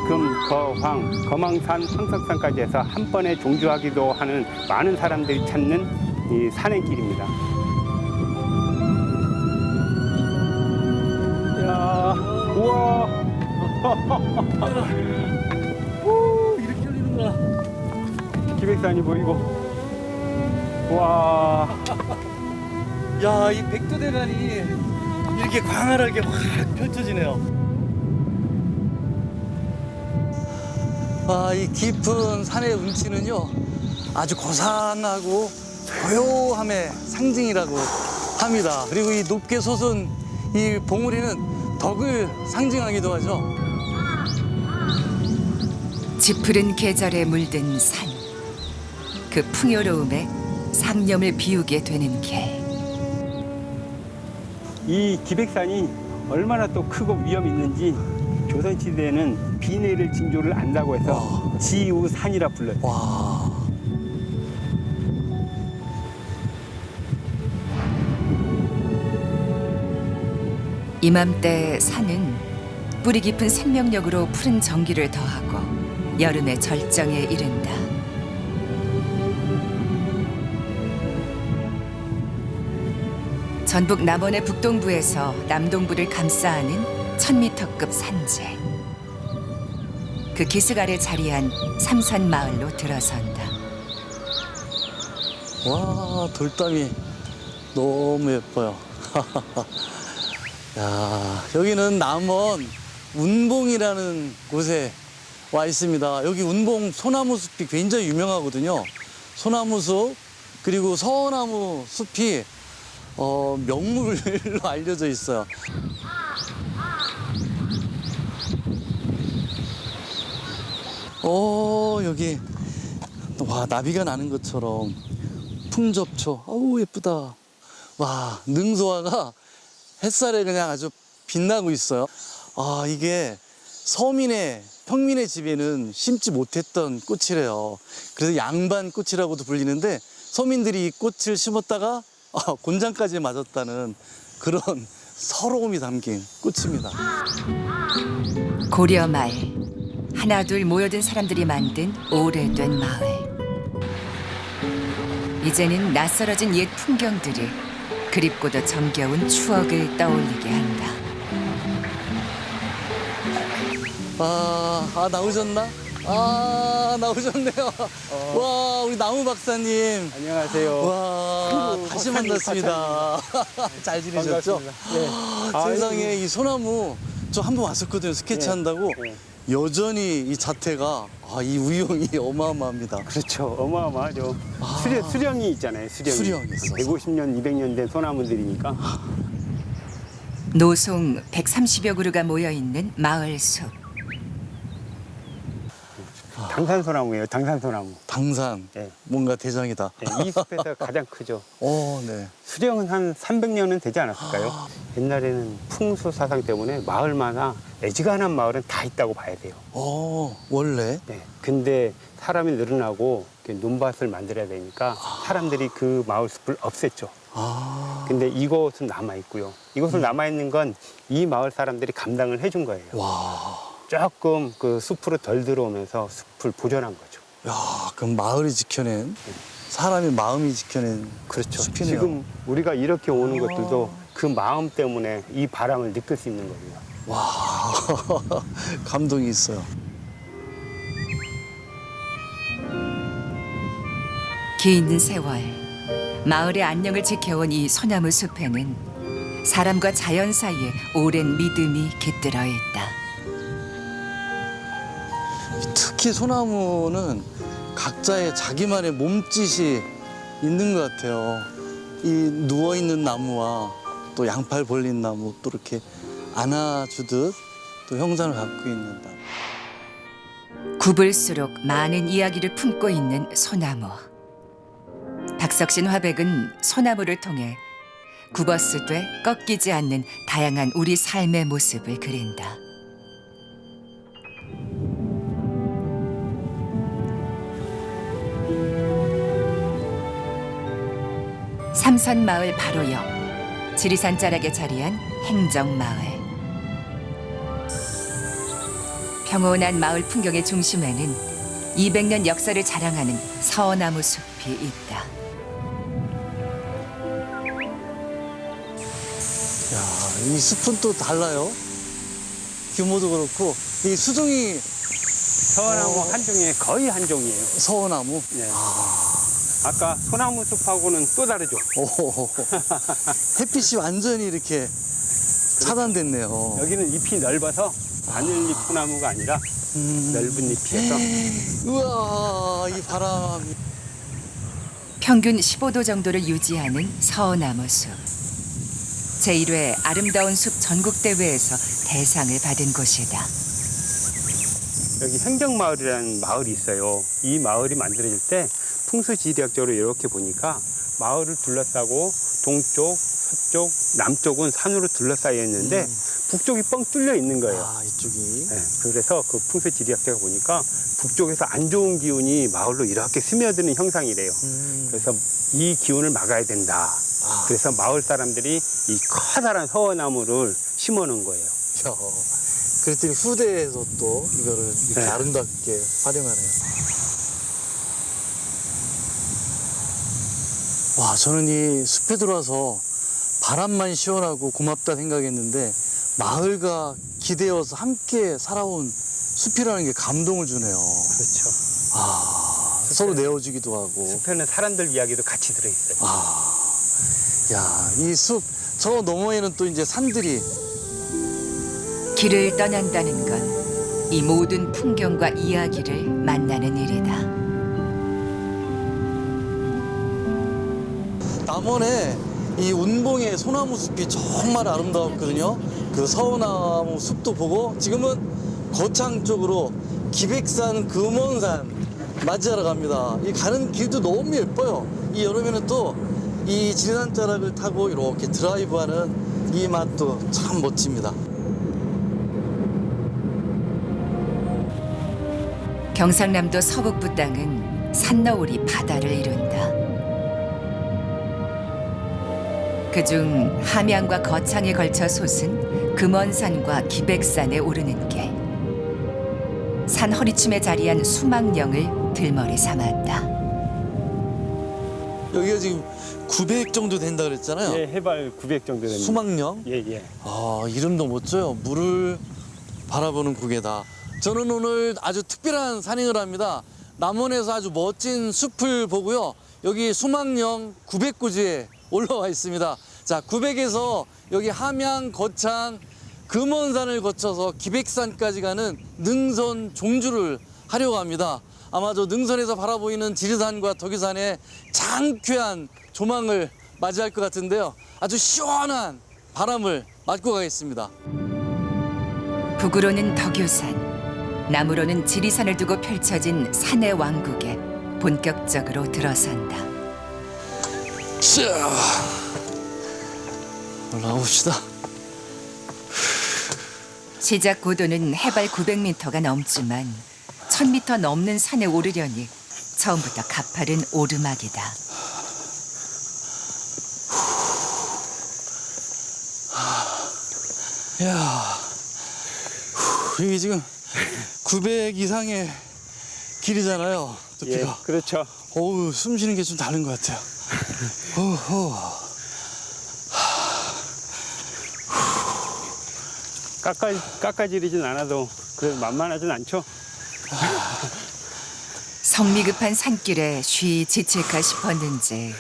금, 거, 황, 거망산, 황석산까지 해서 한 번에 종주하기도 하는 많은 사람들이 찾는 이 산행길입니다. 야, 우와. 오, 이렇게 열리는구나. 기백산이 보이고. 와. 야, 이 백두대간이 이렇게 광활하게 확 펼쳐지네요. 아, 이 깊은 산의 운치는요, 아주 고상하고 고요함의 상징이라고 합니다. 그리고 이 높게 솟은 이 봉우리는 덕을 상징하기도 하죠. 짙푸른 계절에 물든 산. 그 풍요로움에 상념을 비우게 되는 길. 이 기백산이 얼마나 또 크고 위험 있는지 조선시대에는 비 내릴 징조를 안다고 해서 지우산이라 불렀어요. 와. 이맘때 산은 뿌리 깊은 생명력으로 푸른 정기를 더하고 여름의 절정에 이른다. 전북 남원의 북동부에서 남동부를 감싸안은 1000m급 산재. 그 기슭 아래 자리한 삼산마을로 들어선다. 와, 돌담이 너무 예뻐요. 야, 여기는 남원 운봉이라는 곳에 와 있습니다. 여기 운봉 소나무 숲이 굉장히 유명하거든요. 소나무 숲, 그리고 서나무 숲이 명물로 알려져 있어요. 여기 와, 나비가 나는 것처럼 풍접초. 아우, 예쁘다. 와, 능소화가 햇살에 그냥 아주 빛나고 있어요. 아, 이게 평민의 집에는 심지 못했던 꽃이래요. 그래서 양반꽃이라고도 불리는데 서민들이 이 꽃을 심었다가 곤장까지 맞았다는 그런 서러움이 담긴 꽃입니다. 고려말 하나둘 모여든 사람들이 만든 오래된 마을. 이제는 낯설어진 옛 풍경들이 그립고도 정겨운 추억을 떠올리게 한다. 나오셨나? 나오셨네요. 와, 우리 나무 박사님. 안녕하세요. 와, 다시 박사님, 만났습니다. 잘 지내셨죠? 반갑습니다. 네. 세상에, 이 소나무 저 한 번 왔었거든요. 스케치한다고. 네. 여전히 이 자태가 이 우영이 어마어마합니다. 그렇죠. 어마어마하죠. 수령이 있잖아요. 수령이 있어서. 150년, 200년 된 소나무들이니까. 노송 130여 그루가 모여 있는 마을 숲. 당산소나무예요. 당산소나무. 당산. 네. 뭔가 대장이다. 네, 이 숲에서 가장 크죠. 네. 수령은 한 300년은 되지 않았을까요? 옛날에는 풍수 사상 때문에 마을마다 애지간한 마을은 다 있다고 봐야 돼요. 원래? 네. 근데 사람이 늘어나고 이렇게 논밭을 만들어야 되니까 사람들이 그 마을 숲을 없앴죠. 근데 이곳은 남아있고요. 이곳은 남아있는 건 이 마을 사람들이 감당을 해준 거예요. 와. 조금 그 숲으로 덜 들어오면서 숲을 보존한 거죠. 야, 그럼 마을이 지켜낸, 사람의 마음이 지켜낸 그렇죠. 숲이네요. 지금 우리가 이렇게 오는 것들도 그 마음 때문에 이 바람을 느낄 수 있는 겁니다. 와, 감동이 있어요. 긴 세월 마을의 안녕을 지켜온 이 소나무 숲에는 사람과 자연 사이에 오랜 믿음이 깃들어 있다. 특히 소나무는 각자의 자기만의 몸짓이 있는 것 같아요. 이 누워있는 나무와 또 양팔 벌린 나무, 또 이렇게 안아주듯 또 형상을 갖고 있는 나무. 굽을수록 많은 이야기를 품고 있는 소나무. 박석신 화백은 소나무를 통해 굽어쓰되 꺾이지 않는 다양한 우리 삶의 모습을 그린다. 삼산마을 바로 옆 지리산 자락에 자리한 행정마을. 평온한 마을 풍경의 중심에는 200년 역사를 자랑하는 서나무 숲이 있다. 야, 이 숲은 또 달라요. 규모도 그렇고 이 수종이 서나무 한 종에 거의 한 종이에요. 서나무. 네. 아까 소나무 숲하고는 또 다르죠. 오, 햇빛이 완전히 이렇게 차단됐네요. 여기는 잎이 넓어서 바늘잎 소나무가 아니라 넓은 잎이어서 우와, 이 바람. 평균 15도 정도를 유지하는 서나무 숲. 제1회 아름다운 숲 전국대회에서 대상을 받은 곳이다. 여기 행정마을이라는 마을이 있어요. 이 마을이 만들어질 때 풍수지리학적으로 이렇게 보니까 마을을 둘러싸고 동쪽, 서쪽, 남쪽은 산으로 둘러싸여 있는데 북쪽이 뻥 뚫려 있는 거예요. 아, 이쪽이. 네, 그래서 그 풍수지리학자가 보니까 북쪽에서 안 좋은 기운이 마을로 이렇게 스며드는 형상이래요. 그래서 이 기운을 막아야 된다. 그래서 마을 사람들이 이 커다란 서나무를 심어 놓은 거예요. 야, 그랬더니 후대에서 또 이거를 이렇게 네. 아름답게 활용하네요. 와, 저는 이 숲에 들어와서 바람만 시원하고 고맙다 생각했는데 마을과 기대어서 함께 살아온 숲이라는 게 감동을 주네요. 그렇죠. 서로 내어주기도 하고. 숲에는 사람들 이야기도 같이 들어있어요. 야, 이 숲, 저 너머에는 또 이제 산들이. 길을 떠난다는 건 이 모든 풍경과 이야기를 만나는 일이다. 남원에 이 운봉의 소나무 숲이 정말 아름다웠거든요. 그 서나무 숲도 보고 지금은 거창 쪽으로 기백산 금원산 맞이하러 갑니다. 이 가는 길도 너무 예뻐요. 이 여름에는 또 이 지리산 자락을 타고 이렇게 드라이브하는 이 맛도 참 멋집니다. 경상남도 서북부 땅은 산너울이 바다를 이룬다. 그중 함양과 거창에 걸쳐 솟은 금원산과 기백산에 오르는 길. 산 허리춤에 자리한 수막령을 들머리 삼았다. 여기가 지금 900 정도 된다 그랬잖아요. 예, 해발 900 정도 됩니다. 수막령. 예, 예. 이름도 멋져요. 물을 바라보는 고개다. 저는 오늘 아주 특별한 산행을 합니다. 남원에서 아주 멋진 숲을 보고요. 여기 수막령 900고지에 올라와 있습니다. 자, 900에서 여기 함양, 거창, 금원산을 거쳐서 기백산까지 가는 능선 종주를 하려고 합니다. 아마 저 능선에서 바라보이는 지리산과 덕유산의 장쾌한 조망을 맞이할 것 같은데요. 아주 시원한 바람을 맞고 가겠습니다. 북으로는 덕유산, 남으로는 지리산을 두고 펼쳐진 산의 왕국에 본격적으로 들어선다. 자, 올라옵시다. 시작 고도는 해발 900m가 넘지만 1000m 넘는 산에 오르려니 처음부터 가파른 오르막이다. 야, 이게 지금 900 이상의 길이잖아요. 예, 높이가. 그렇죠. 어우, 숨 쉬는 게 좀 다른 것 같아요. 깎아지르진 않아도 그래도 만만하진 않죠. 성미급한 산길에 쉬 지칠까 싶었는지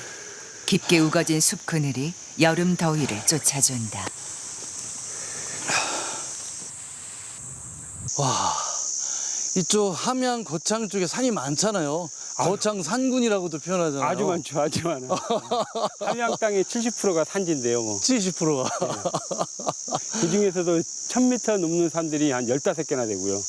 깊게 우거진 숲 그늘이 여름 더위를 쫓아준다. 와, 이쪽 함양 거창 쪽에 산이 많잖아요. 거창 산군이라고도 표현하잖아요. 아주 많죠, 아주 많아. 함양 땅의 70%가 산지인데요, 뭐. 70%가. 그 중에서도 1000m 넘는 산들이 한 15개나 되고요.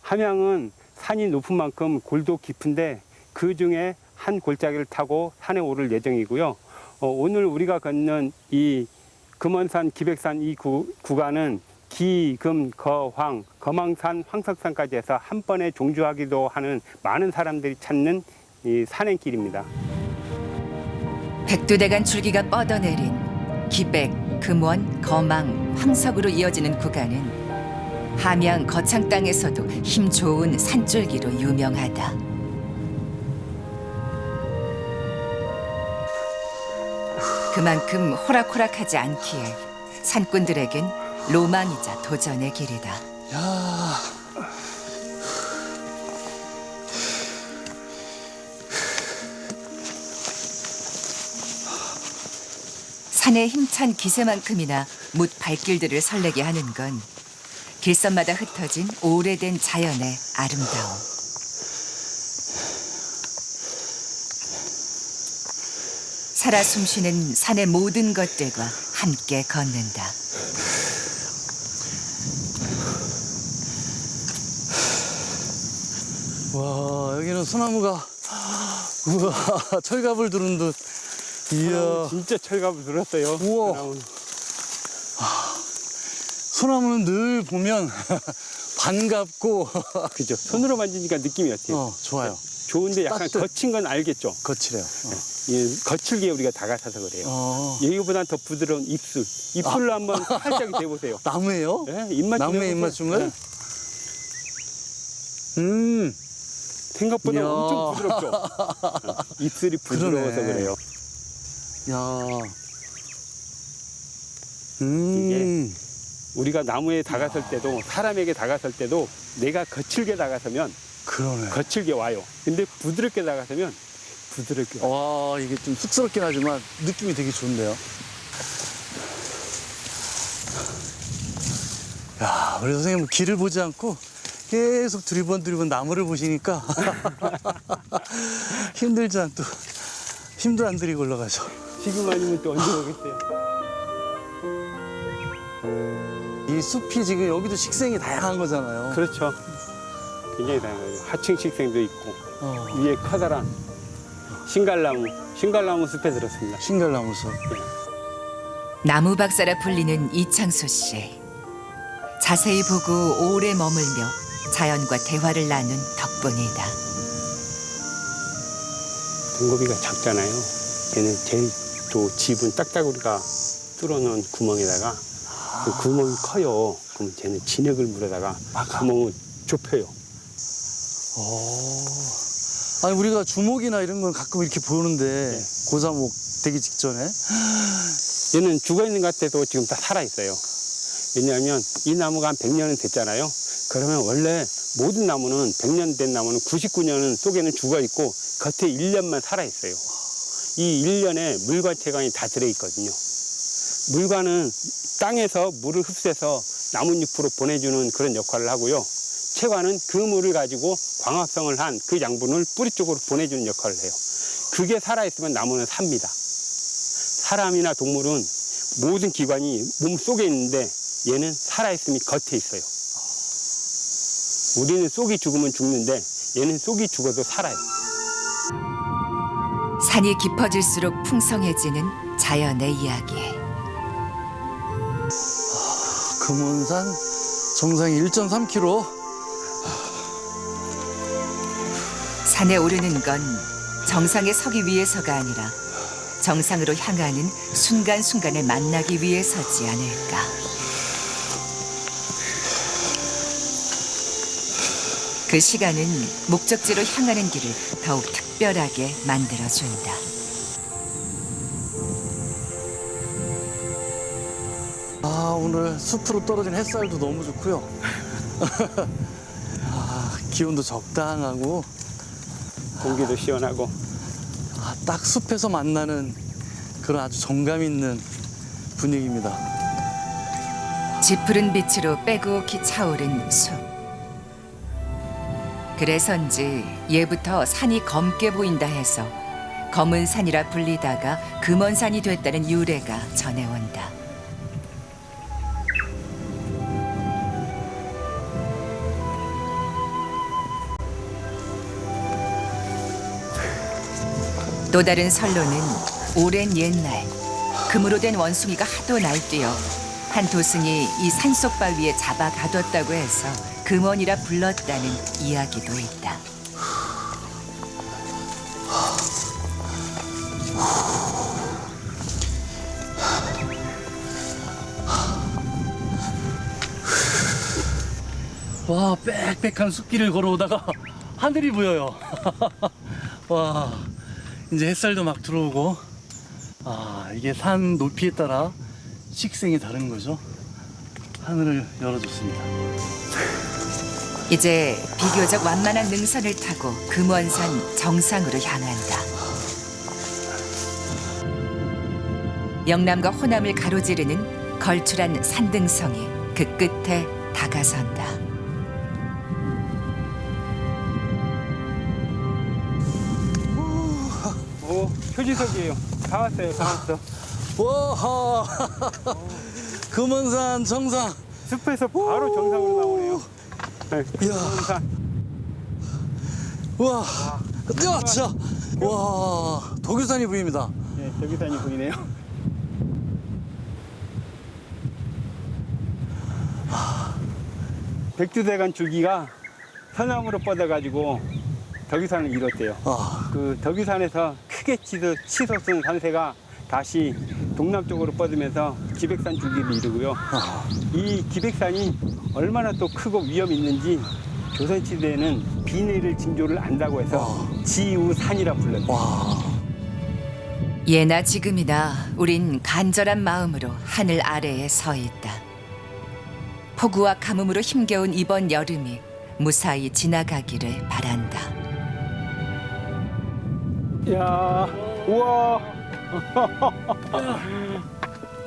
함양은 산이 높은 만큼 골도 깊은데 그 중에 한 골짜기를 타고 산에 오를 예정이고요. 오늘 우리가 걷는 이 금원산, 기백산 이 구간은 기, 금, 거, 황, 거망산, 황석산까지 해서 한 번에 종주하기도 하는 많은 사람들이 찾는 이 산행길입니다. 백두대간 줄기가 뻗어내린 기백, 금원, 거망, 황석으로 이어지는 구간은 함양 거창 땅에서도 힘 좋은 산줄기로 유명하다. 그만큼 호락호락하지 않기에 산꾼들에겐 로망이자 도전의 길이다. 야. 산의 힘찬 기세만큼이나 못 발길들을 설레게 하는 건 길선마다 흩어진 오래된 자연의 아름다움. 살아 숨쉬는 산의 모든 것들과 함께 걷는다. 와, 여기는 소나무가 우와, 철갑을 두른 듯. 이야. 진짜 철갑을 들었어요. 우와. 소나무는 늘 보면 반갑고 그죠. 손으로 만지니까 느낌이 어때요? 좋아요. 좋은데 약간 따뜻. 거친 건 알겠죠? 거칠해요. 이 거칠게 우리가 다가서서 그래요. 여기보다는 더 부드러운 입술. 입술로 한번 살짝 대보세요. 나무예요? 네, 입맛 나무의 입맞춤을? 생각보다 이야. 엄청 부드럽죠. 입술이 부드러워서 그러네. 그래요. 야. 이게 우리가 나무에 다가설 때도 사람에게 다가설 때도 내가 거칠게 다가서면 그러네. 거칠게 와요. 근데 부드럽게 다가서면 부드럽게 와요. 와, 이게 좀 쑥스럽긴 하지만 느낌이 되게 좋은데요. 야, 우리 선생님 길을 보지 않고 계속 두리번 나무를 보시니까 힘들지 않고 힘도 안 들이고 올라가죠. 지금 아니면 또 언제 오겠어요? 이 숲이 지금 여기도 식생이 다양한 거잖아요. 그렇죠. 굉장히 다양해요. 하층 식생도 있고 어, 위에 커다란 신갈나무 숲에 들었습니다. 신갈나무 숲. 나무 박사라 불리는 이창수 씨. 자세히 보고 오래 머물며 자연과 대화를 나눈 덕분이다. 등고비가 작잖아요. 얘는 제일 또 집은 딱따구리가 뚫어놓은 구멍에다가 그 구멍이 커요. 그러면 쟤는 진흙을 물에다가 구멍을 좁혀요. 아니 우리가 주목이나 이런 건 가끔 이렇게 보는데 네. 고사목 되기 직전에 얘는 죽어있는 것 같아도 지금 다 살아있어요. 왜냐하면 이 나무가 한 100년은 됐잖아요. 그러면 원래 모든 나무는 100년 된 나무는 99년은 속에는 죽어있고 겉에 1년만 살아있어요. 이 1년에 물과 채광이 다 들어있거든요. 물과는 땅에서 물을 흡수해서 나뭇잎으로 보내주는 그런 역할을 하고요. 채광은 그 물을 가지고 광합성을 한 그 양분을 뿌리 쪽으로 보내주는 역할을 해요. 그게 살아있으면 나무는 삽니다. 사람이나 동물은 모든 기관이 몸 속에 있는데 얘는 살아있음이 겉에 있어요. 우리는 쏙이 죽으면 죽는데 얘는 쏙이 죽어도 살아요. 산이 깊어질수록 풍성해지는 자연의 이야기. 금원산 정상이 1.3km. 산에 오르는 건 정상에 서기 위해서가 아니라 정상으로 향하는 순간순간을 만나기 위해서지 않을까. 그 시간은 목적지로 향하는 길을 더욱 특별하게 만들어준다. 아, 오늘 숲으로 떨어진 햇살도 너무 좋고요. 아, 기온도 적당하고 공기도 시원하고. 아, 딱 숲에서 만나는 그런 아주 정감 있는 분위기입니다. 짙푸른 빛으로 빼곡히 차오른 숲. 그래서인지 예부터 산이 검게 보인다 해서 검은 산이라 불리다가 금원산이 됐다는 유래가 전해온다. 또 다른 설로는 오랜 옛날 금으로 된 원숭이가 하도 날뛰어 한 도승이 이 산속 바위에 잡아 가뒀다고 해서 금원이라 불렀다는 이야기도 있다. 와, 빽빽한 숲길을 걸어오다가 하늘이 보여요. 와, 이제 햇살도 막 들어오고. 아, 이게 산 높이에 따라 식생이 다른 거죠. 하늘을 열어줬습니다. 이제 비교적 완만한 능선을 타고 금원산 정상으로 향한다. 영남과 호남을 가로지르는 걸출한 산등성이 그 끝에 다가선다. 오, 표지석이에요. 다 왔어요, 다 왔어. 와, 금원산 정상. 숲에서 바로 정상으로 나오네요. 네, 금원산. 와, 자, 와, 도교산이 보입니다. 네, 저기산이 보이네요. 백두대간 줄기가 서남으로 뻗어가지고 덕유산을 이뤘대요. 아, 그 덕유산에서 크게 치솟은 산세가 다시 동남쪽으로 뻗으면서 기백산 줄기를 이루고요. 이 기백산이 얼마나 또 크고 위험이 있는지 조선시대에는 비내를 징조를 안다고 해서 지우산이라 불렀대요. 와, 예나 지금이나 우린 간절한 마음으로 하늘 아래에 서 있다. 폭우와 가뭄으로 힘겨운 이번 여름이 무사히 지나가기를 바란다. 이야, 우와.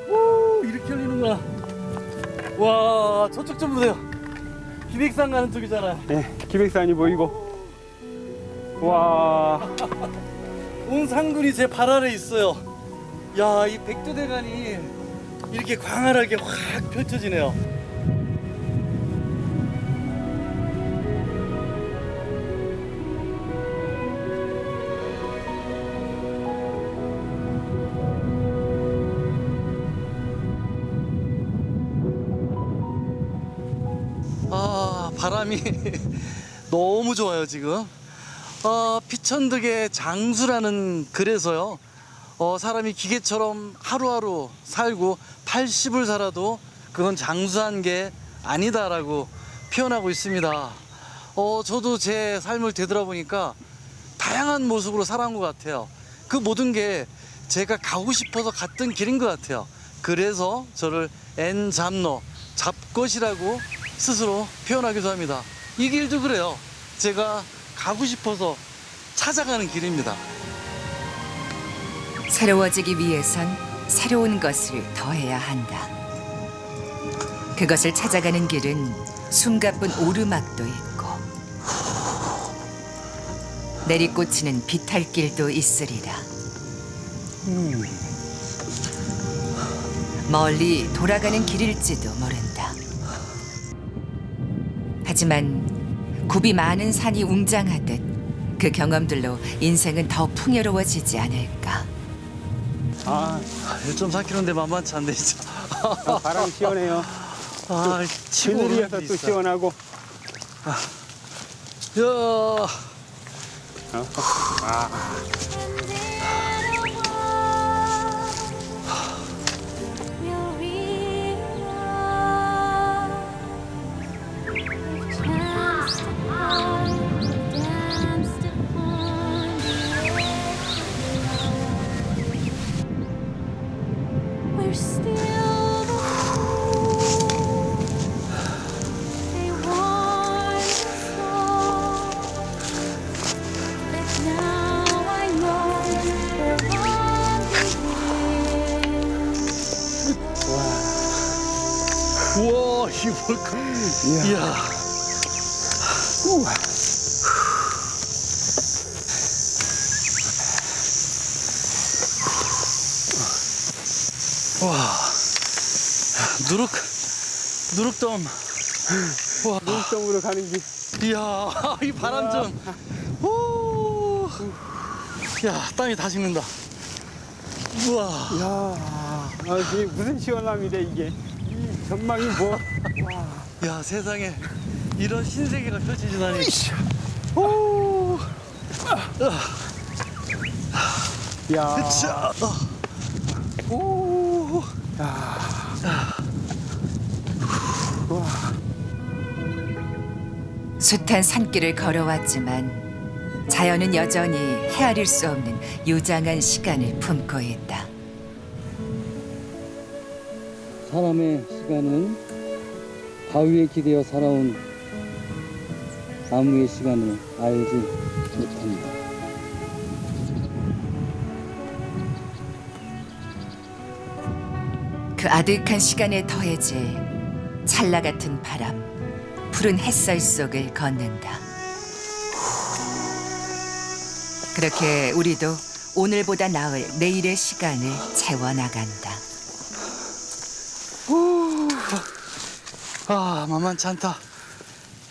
오, 이렇게 열리는구나. 와, 저쪽 좀 보세요. 기백산 가는 쪽이잖아요. 네, 기백산이 보이고. 와. 온 산군이 제 발 아래 있어요. 야, 이 백두대간이 이렇게 광활하게 확 펼쳐지네요. 아, 바람이 너무 좋아요 지금. 피천득의 장수라는 글에서요, 사람이 기계처럼 하루하루 살고 80을 살아도 그건 장수한 게 아니다라고 표현하고 있습니다. 저도 제 삶을 되돌아보니까 다양한 모습으로 살아온 것 같아요. 그 모든 게 제가 가고 싶어서 갔던 길인 것 같아요. 그래서 저를 엔잡노, 잡것이라고 스스로 표현하기도 합니다. 이 길도 그래요. 제가 가고 싶어서 찾아가는 길입니다. 새로워지기 위해선 새로운 것을 더해야 한다. 그것을 찾아가는 길은 숨가쁜 오르막도 있고 내리꽂히는 비탈길도 있으리라. 멀리 돌아가는 길일지도 모른다. 하지만 굽이 많은 산이 웅장하듯 그 경험들로 인생은 더 풍요로워지지 않을까. 아, 1.4km인데 만만치 않네 진짜. 바람 시원해요. 아, 치고 그늘이어서 오르는 또 데 있어요. 시원하고. 야, We're still the fools. They want us all. But now I know we're on the way. 우와, 이 뭘까? 이야. 와, 누룩섬. 와, 눈동으로 가는 길. 이야, 이 바람 좀. 오, 야, 땀이 다 식는다. 우와, 야, 이게 무슨 시원함이래 이게. 이 전망이 뭐. 야, 세상에 이런 신세계가 펼쳐지다니. 오, 야. 자, 오, 와. 숱한 산길을 걸어왔지만 자연은 여전히 헤아릴 수 없는 요장한 시간을 품고 있다. 사람의 시간은 바위에 기대어 살아온 나무의 시간을 알지 못한다. 그 아득한 시간에 더해질 찰나 같은 바람, 푸른 햇살 속을 걷는다. 그렇게 우리도 오늘보다 나을 내일의 시간을 채워나간다. 아, 만만치 않다.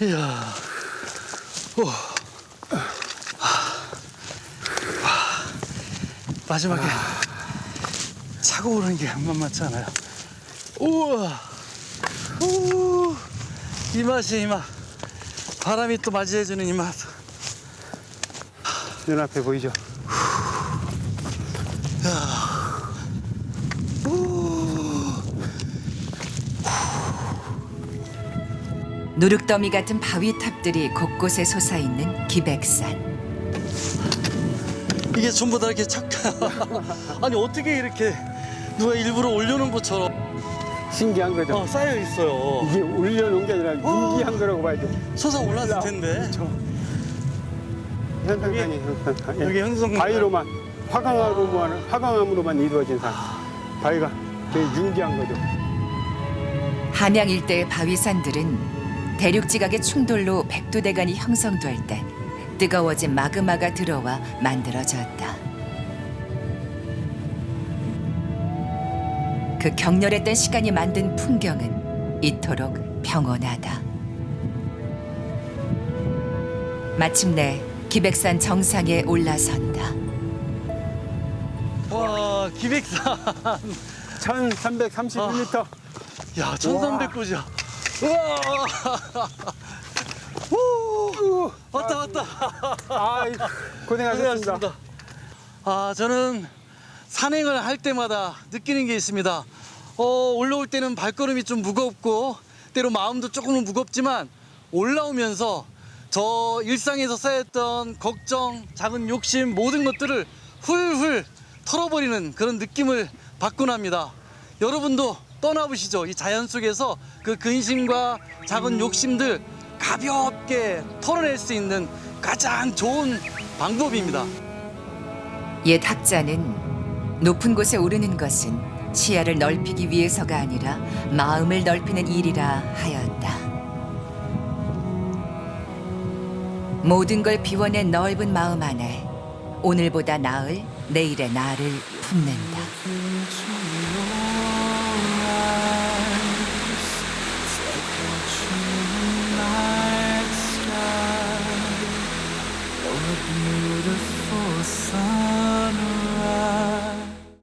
이야. 마지막에 차고 오르는 게 만만치 않아요. 우와. 이 맛이 이 맛. 바람이 또 맞이해주는 이 맛. 눈앞에 보이죠? 누룩더미 같은 바위탑들이 곳곳에 솟아있는 기백산. 이게 전부 다 이렇게 아니 어떻게 이렇게 누가 일부러 올려놓은 것처럼 신기한 거죠. 쌓여 있어요. 이게 올려놓은 게 아니라 윤기한 거라고 봐야죠. 솟아올랐을 텐데. 현상산이 현상산. 여기 현상산. 바위로만 화강암으로만 이루어진 산. 바위가 되게 윤기한 거죠. 한양 일대의 바위산들은 대륙 지각의 충돌로 백두대간이 형성될 때 뜨거워진 마그마가 들어와 만들어졌다. 그 격렬했던 시간이 만든 풍경은 이토록 평온하다. 마침내 기백산 정상에 올라선다. 와, 기백산. 1331m. 야, 1300고지야. 우와. 우. 왔다. 아, 고생하셨습니다. 고생하셨습니다. 아, 저는 산행을 할 때마다 느끼는 게 있습니다. 올라올 때는 발걸음이 좀 무겁고 때로 마음도 조금은 무겁지만 올라오면서 저 일상에서 쌓였던 걱정, 작은 욕심 모든 것들을 훌훌 털어버리는 그런 느낌을 받곤 합니다. 여러분도 떠나보시죠. 이 자연 속에서 그 근심과 작은 욕심들 가볍게 털어낼 수 있는 가장 좋은 방법입니다. 옛 학자는 높은 곳에 오르는 것은 시야를 넓히기 위해서가 아니라 마음을 넓히는 일이라 하였다. 모든 걸 비워낸 넓은 마음 안에 오늘보다 나을 내일의 나를 품는다. Beautiful sun.